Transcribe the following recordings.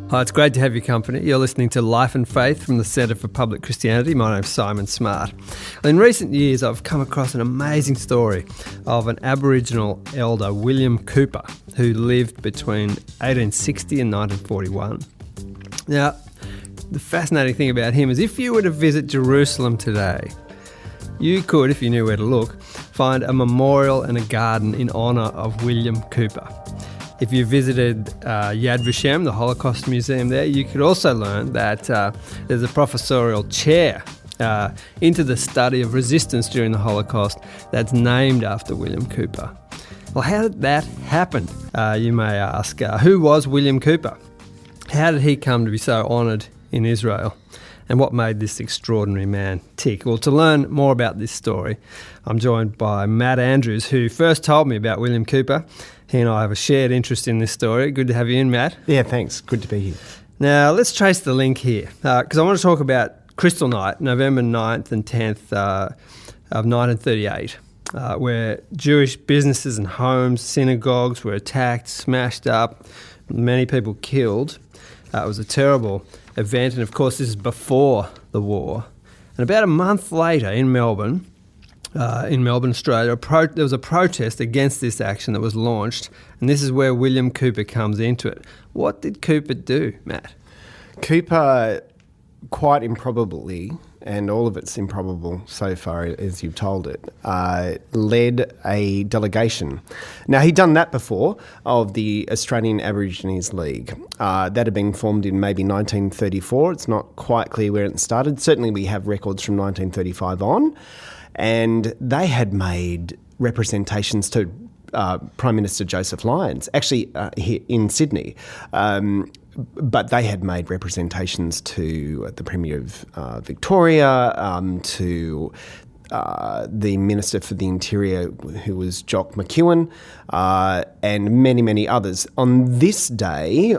Hi, it's great to have your company. You're listening to Life and Faith from the Centre for Public Christianity. My name's Simon Smart. In recent years, I've come across an amazing story of an Aboriginal elder, William Cooper, who lived between 1860 and 1941. Now, the fascinating thing about him is if you were to visit Jerusalem today, you could, if you knew where to look, find a memorial and a garden in honour of William Cooper. If you visited Yad Vashem, the Holocaust Museum there, you could also learn that there's a professorial chair into the study of resistance during the Holocaust that's named after William Cooper. Well, how did that happen, you may ask? Who was William Cooper? How did he come to be so honoured in Israel? And what made this extraordinary man tick? Well, to learn more about this story, I'm joined by Matt Andrews, who first told me about William Cooper. He and I have a shared interest in this story. Good to have you in, Matt. Yeah, thanks. Good to be here. Now, let's trace the link here, because I want to talk about Kristallnacht, November 9th and 10th of 1938, where Jewish businesses and homes, synagogues were attacked, smashed up, many people killed. It was a terrible event, and of course this is before the war. And about a month later in Melbourne, Australia, there was a protest against this action that was launched, and this is where William Cooper comes into it. What did Cooper do, Matt? Cooper, quite improbably, and all of it's improbable so far as you've told it, led a delegation. Now, he'd done that before of the Australian Aborigines League. That had been formed in maybe 1934. It's not quite clear where it started. Certainly we have records from 1935 on. And they had made representations to Prime Minister Joseph Lyons, actually here in Sydney. But they had made representations to the Premier of Victoria, to the Minister for the Interior, who was Jock McEwen, and many, many others. On this day,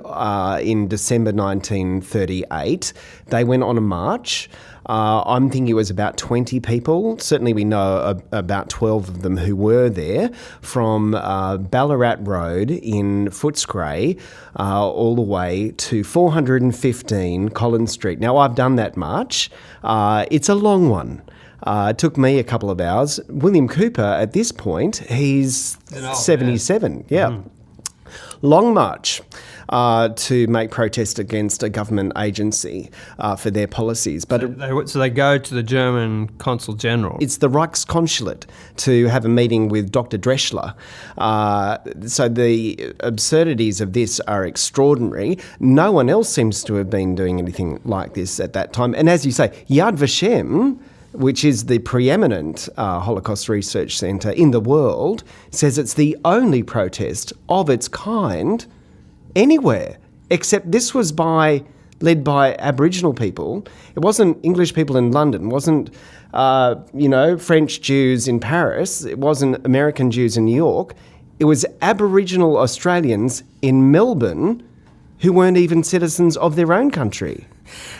in December 1938, they went on a march. I'm thinking it was about 20 people. Certainly we know about 12 of them who were there, from Ballarat Road in Footscray all the way to 415 Collins Street. Now, I've done that march. It's a long one. It took me a couple of hours. William Cooper, at this point, he's 77. Man. Yeah. Mm. Long march to make protest against a government agency for their policies. But so they go to the German Consul General. It's the Reichsconsulate to have a meeting with Dr. Dreschler. So the absurdities of this are extraordinary. No one else seems to have been doing anything like this at that time. And as you say, Yad Vashem, which is the preeminent Holocaust research centre in the world, says it's the only protest of its kind anywhere, except this was led by Aboriginal people. It wasn't English people in London. It wasn't, French Jews in Paris. It wasn't American Jews in New York. It was Aboriginal Australians in Melbourne who weren't even citizens of their own country.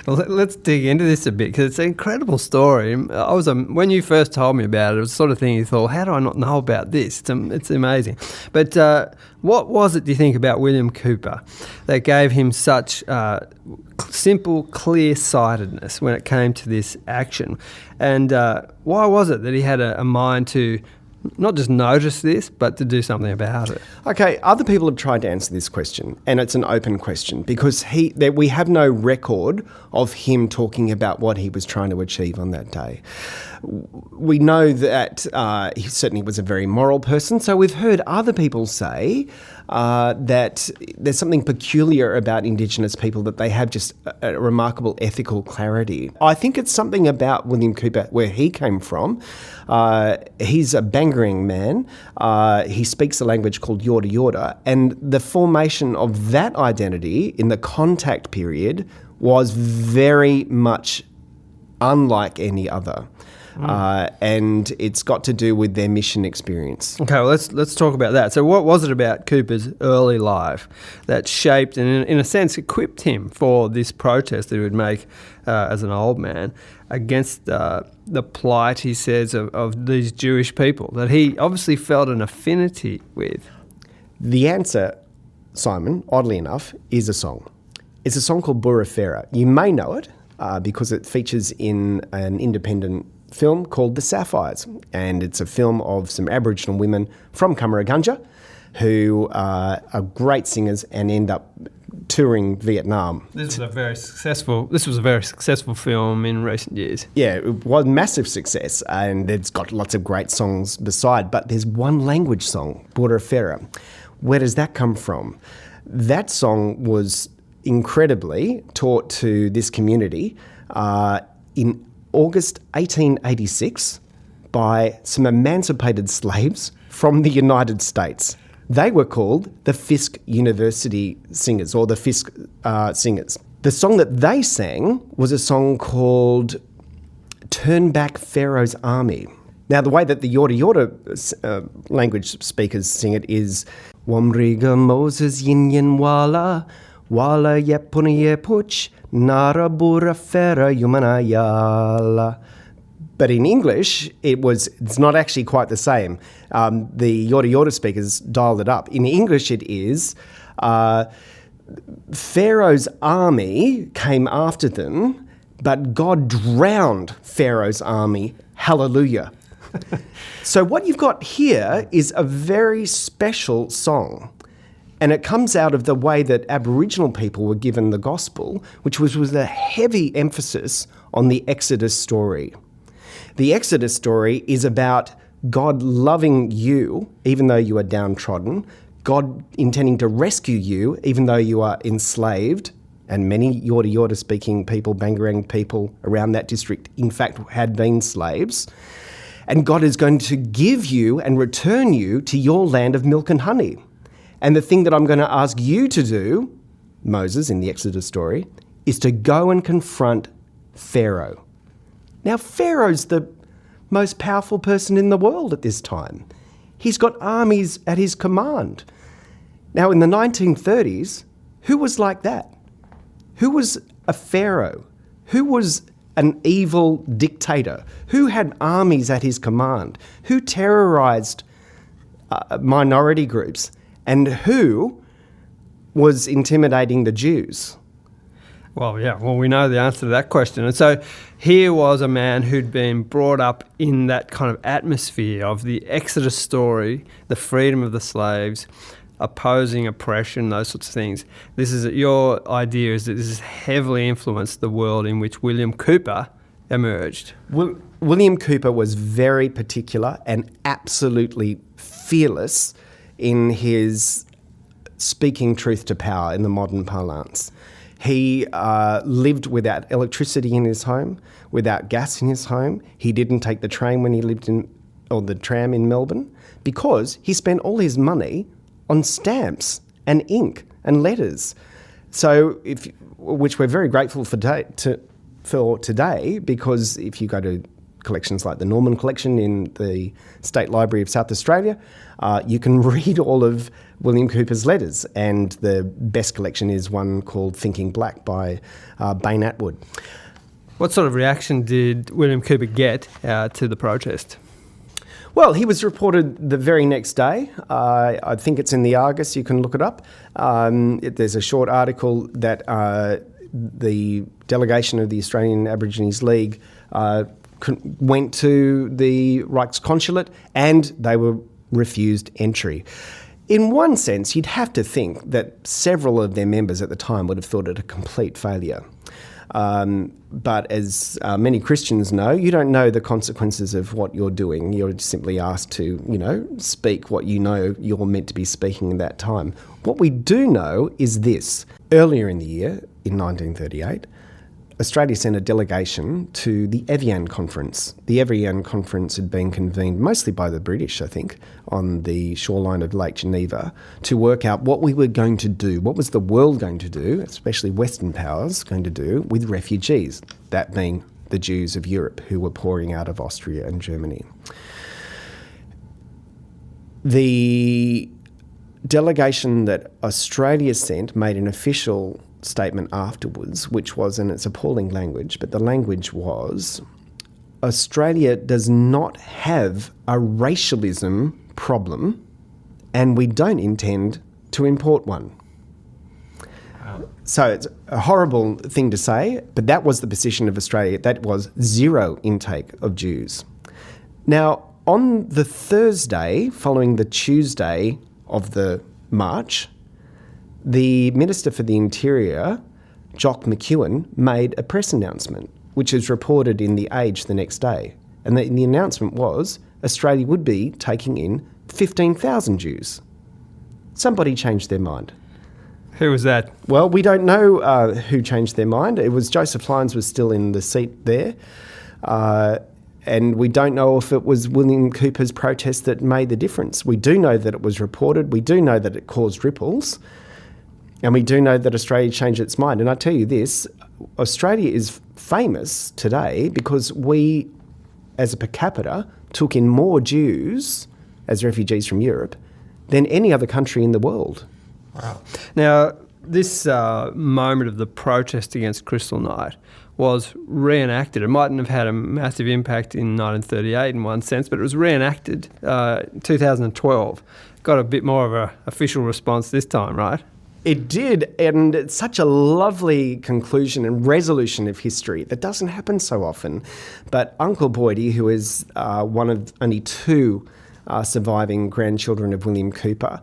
Well, let's dig into this a bit, because it's an incredible story. When you first told me about it, it was the sort of thing you thought, how do I not know about this? It's amazing. But what was it, do you think, about William Cooper that gave him such simple clear-sightedness when it came to this action? And why was it that he had a mind to not just notice this, but to do something about it? Okay, other people have tried to answer this question, and it's an open question, because we have no record of him talking about what he was trying to achieve on that day. We know that he certainly was a very moral person, so we've heard other people say that there's something peculiar about Indigenous people, that they have just a remarkable ethical clarity. I think it's something about William Cooper, where he came from. He's a Bangarang man. He speaks a language called Yorta Yorta, and the formation of that identity in the contact period was very much unlike any other. And it's got to do with their mission experience. Okay, well, let's talk about that. So what was it about Cooper's early life that shaped and, in a sense, equipped him for this protest that he would make as an old man against the plight, he says, of these Jewish people that he obviously felt an affinity with? The answer, Simon, oddly enough, is a song. It's a song called Burafera. You may know it because it features in an independent film called The Sapphires, and it's a film of some Aboriginal women from Cummeragunja who are great singers and end up touring Vietnam. This was a very successful film in recent years. Yeah, it was a massive success, and it's got lots of great songs beside, but there's one language song, Burafera. Where does that come from? That song was incredibly taught to this community in August 1886 by some emancipated slaves from the United States. They were called the Fisk University Singers, or the Fisk Singers. The song that they sang was a song called Turn Back Pharaoh's Army. Now, the way that the Yorta Yorta language speakers sing it is Wamriga Moses Yin Yin Wala Wala Yepuna Yepuch Nara Bura Fera Yumanayala. But in English, it's not actually quite the same. The Yorta Yorta speakers dialed it up. In English, it is Pharaoh's army came after them, but God drowned Pharaoh's army. Hallelujah. So what you've got here is a very special song. And it comes out of the way that Aboriginal people were given the gospel, which was with a heavy emphasis on the Exodus story. The Exodus story is about God loving you, even though you are downtrodden, God intending to rescue you, even though you are enslaved, and many Yorta Yorta speaking people, Bangarang people around that district, in fact, had been slaves. And God is going to give you and return you to your land of milk and honey. And the thing that I'm going to ask you to do, Moses in the Exodus story, is to go and confront Pharaoh. Now, Pharaoh's the most powerful person in the world at this time. He's got armies at his command. Now, in the 1930s, who was like that? Who was a pharaoh? Who was an evil dictator? Who had armies at his command? Who terrorised minority groups? And who was intimidating the Jews? Well, we know the answer to that question. And so here was a man who'd been brought up in that kind of atmosphere of the Exodus story, the freedom of the slaves, opposing oppression, those sorts of things. Your idea is that this has heavily influenced the world in which William Cooper emerged. William Cooper was very particular and absolutely fearless in his speaking truth to power in the modern parlance. He lived without electricity in his home, without gas in his home. He didn't take the train when he lived or the tram in Melbourne, because he spent all his money on stamps and ink and letters. So, which we're very grateful for today, because if you go to collections like the Norman Collection in the State Library of South Australia, you can read all of William Cooper's letters, and the best collection is one called Thinking Black by Bain Atwood. What sort of reaction did William Cooper get to the protest? Well, he was reported the very next day. I think it's in the Argus, you can look it up. There's a short article that the delegation of the Australian Aborigines League went to the Reich's consulate, and they were refused entry. In one sense, you'd have to think that several of their members at the time would have thought it a complete failure. But as many Christians know, you don't know the consequences of what you're doing. You're simply asked to, speak what you know you're meant to be speaking at that time. What we do know is this. Earlier in the year, in 1938, Australia sent a delegation to the Evian Conference. The Evian Conference had been convened mostly by the British, I think, on the shoreline of Lake Geneva, to work out what we were going to do, what was the world going to do, especially Western powers going to do, with refugees, that being the Jews of Europe who were pouring out of Austria and Germany. The delegation that Australia sent made an official statement afterwards, which was, and it's appalling language, but the language was, Australia does not have a racialism problem, and we don't intend to import one. So it's a horrible thing to say, but that was the position of Australia. That was zero intake of Jews. Now, on the Thursday following the Tuesday of the march, the Minister for the Interior, Jock McEwen, made a press announcement, which is reported in The Age the next day. And the announcement was Australia would be taking in 15,000 Jews. Somebody changed their mind. Who was that? Well, we don't know who changed their mind. It was Joseph Lyons was still in the seat there. And we don't know if it was William Cooper's protest that made the difference. We do know that it was reported. We do know that it caused ripples. And we do know that Australia changed its mind. And I tell you this, Australia is famous today because we, as a per capita, took in more Jews as refugees from Europe than any other country in the world. Wow. Now, this moment of the protest against Kristallnacht was reenacted. It mightn't have had a massive impact in 1938 in one sense, but it was reenacted in 2012. Got a bit more of an official response this time, right? It did, and it's such a lovely conclusion and resolution of history that doesn't happen so often. But Uncle Boydie, who is one of only two surviving grandchildren of William Cooper,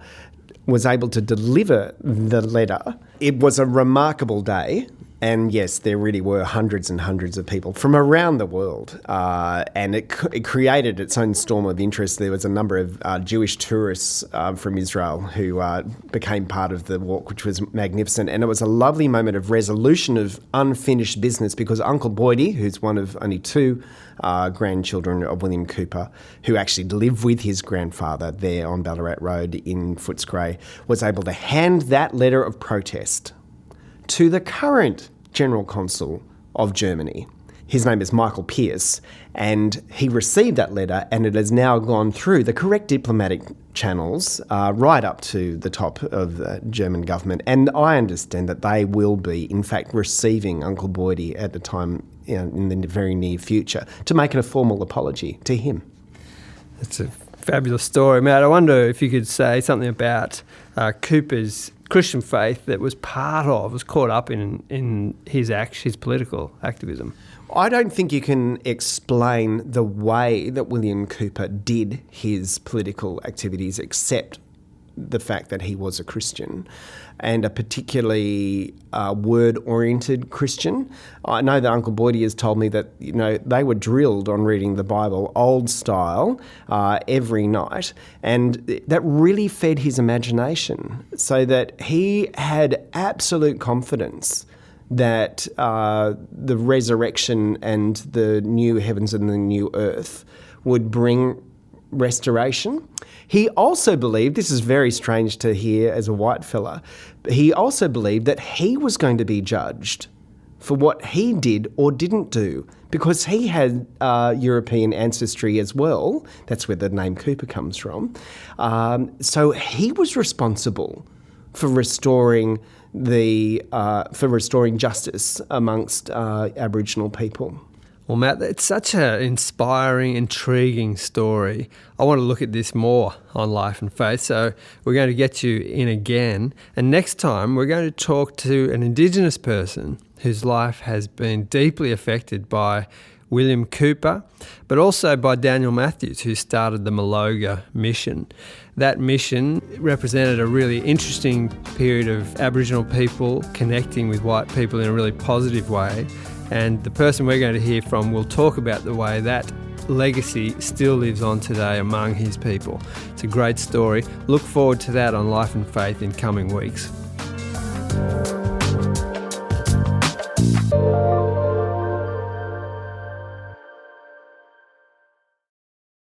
was able to deliver the letter. It was a remarkable day. And yes, there really were hundreds and hundreds of people from around the world. And it created its own storm of interest. There was a number of Jewish tourists from Israel who became part of the walk, which was magnificent. And it was a lovely moment of resolution of unfinished business because Uncle Boydie, who's one of only two grandchildren of William Cooper, who actually lived with his grandfather there on Ballarat Road in Footscray, was able to hand that letter of protest to the current General Consul of Germany. His name is Michael Pearce, and he received that letter and it has now gone through the correct diplomatic channels right up to the top of the German government. And I understand that they will be, in fact, receiving Uncle Boydie at the time in the very near future to make a formal apology to him. It's a fabulous story. Matt, I wonder if you could say something about Cooper's Christian faith that was caught up in his political activism. I don't think you can explain the way that William Cooper did his political activities except the fact that he was a Christian and a particularly word-oriented Christian. I know that Uncle Boydie has told me that they were drilled on reading the Bible old style every night, and that really fed his imagination so that he had absolute confidence that the resurrection and the new heavens and the new earth would bring restoration. He also believed, this is very strange to hear as a white fella, he also believed that he was going to be judged for what he did or didn't do because he had European ancestry as well. That's where the name Cooper comes from. So he was responsible for restoring justice amongst Aboriginal people. Well, Matt, it's such an inspiring, intriguing story. I want to look at this more on Life and Faith, so we're going to get you in again. And next time, we're going to talk to an Indigenous person whose life has been deeply affected by William Cooper, but also by Daniel Matthews, who started the Maloga mission. That mission represented a really interesting period of Aboriginal people connecting with white people in a really positive way. And the person we're going to hear from will talk about the way that legacy still lives on today among his people. It's a great story. Look forward to that on Life and Faith in coming weeks.